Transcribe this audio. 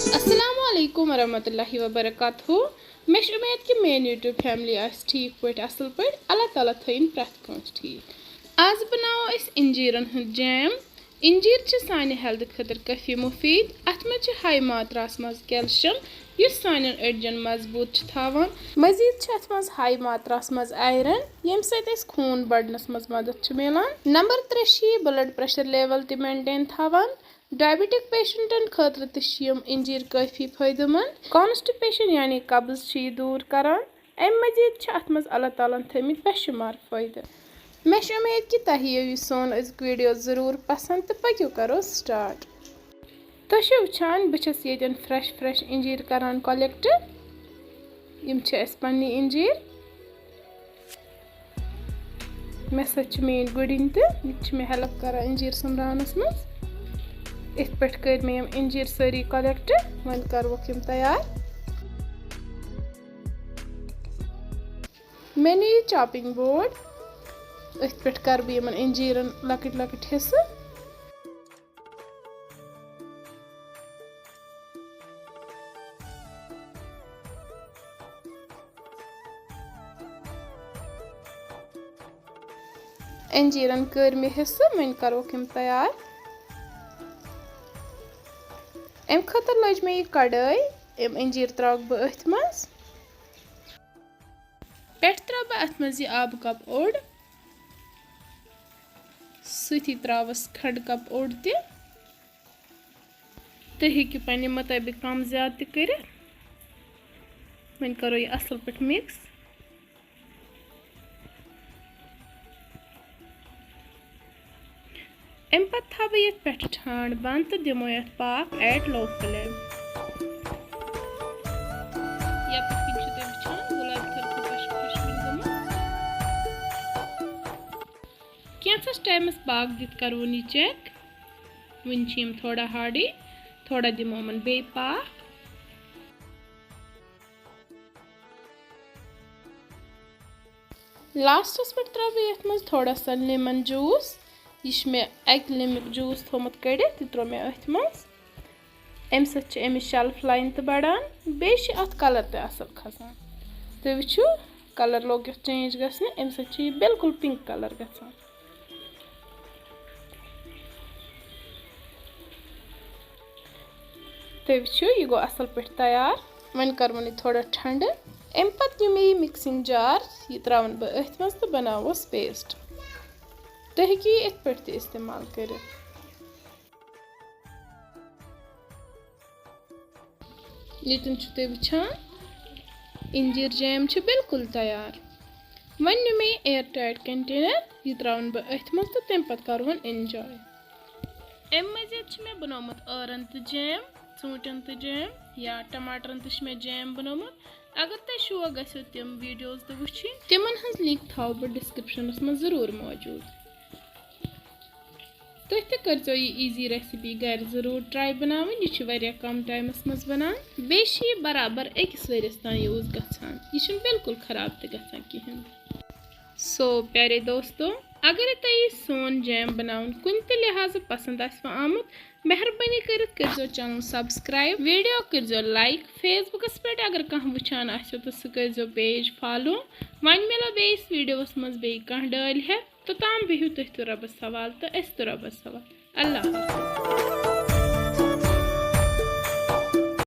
अस्सलामुअलैकुम वरहमतुल्लाहि वबरकातुहू। मे उम्मीद कि मेरी यूट्यूब फैमिली आस ठीक पे असल पे अल्लाह ताला थन प्रत कंस ठीक। आज बनावो अस इंजीरन हुंद जैम। इंजीर साने हेल्थ खतर काफ़ी मुफीद। अत में हाई मात्रास मज कैल्शियम युस सानन अड़जन मजबूत थावान। मजीद अत मज हाई मात्रास मज आयरन यम सत खून बढ़नस मज मदद मिलान। नंबर 3 ब्लड प्रेशर लेवल ते मेंटेन थावान। डायबिटिक पेशेंटन खतर तम इंजीर काफ़ी फायदेमंद। कॉन्स्टिपेशन यानी कब्ज दूर करान। अम मजीद अत मज अल्लाह ताला थमित बेशुमार फायदे। मे उम्मीद कि तह यी सोन वीडियो ज़रूर पसंद तो पक्यो करो स्टार्ट। तुम वुचान बस ये फ्रेश इंजीर करान कलेक्ट। यम पन्नी इंजीर मे सत मेन गुड़िन तो मे हेल्प कर इंजीर समरानस मज। इत पे कर मे इंजीर सारी कलेक्ट। वन करवुक यम तैयार। मे नी चॉपिंग बोर्ड। इत पे कर बह इंजीरन लकट लकट हिस्से। इंजीरन कर मे हिस्से। वन करवुक यम तैयार। अम खतर लज मे यह कड़ाई। यम इंजीर त्रा बह अथ मज। पे त्रा बह अथ मज यह आब कप ओड। सती त्रावस खंड कप ओड ते। तुम हेकु पन्ने मुताबिक कम ज्यादा ते कर। वन करो यह असल पे मिक्स। अम पत थो बह ये ठांड बंद तो दिमो ये पाक at low flame. Kansas times पाक दित करो नी चेक। वन थोड़ा हार्डी थोड़ा दिमो मन बे पाक। लास्टस पे त्रा बह ये मज थोड़ा सा लेमन जूस। यह मे अक लेमुक जूस थोमुत कड़ित यह त्रो मे अथ मज। अम सत शेल्फ लाइन तो बढ़ान। बे अत कलर ते असल खसान। तुम वो कलर लोग चेंज गने। अम सत बिल्कुल पिंक कलर गसान। तुम वो यह गो असल पे तैयार। वन कर वन थोड़ा ठंड। अम पत यह मिक्सिंग जार यह त्रावन बह अथ मज तो बनावोस पेस्ट। तुम हेकु यह इत पे इस्तेमाल कर। यतन तुम वुचान इंजीर जैम बिल्कुल तैयार। वन नी मे एयर टाइट कंटेनर यह त्रावन बह अथ मज तो तम पत कर वन एंजॉय। अम मजीद मे बनोमुत आरन तो जैम ूटन तो जैम या टमाटरन तो मे जैम बनोमुत। अगर तुम शौक गो तम वीडियोज तो वो तिमन हज लिंक थो बह डिस्क्रिप्शन में जरूर मौजूद। तुम ते कर यह ईजी रेसिपी घर जरूर ट्राई बनाव। यह वारिया कम टाइमस मज बनान। बे यह बराबर अकिस वरियस तान यूज गछान। यह बिल्कुल खराब ते गछान कहीं। सो प्यारे दोस्तों अगर तुम सोन जैम बनावन कुन ते लिहाज पसंद आमुत मेहरबानी कर चैनल सब्सक्राइब वीडियो कर लाइक। फेसबुकस पे अगर कह वुचान आसो तो सह कर पेज फॉलो। वन मिलो बेस वीडियोस मज बे कह डाल है तो ताम बिहु तुह तो रबस हवाल तो अस तो रबस हवाल। अल्लाह हाफिज़।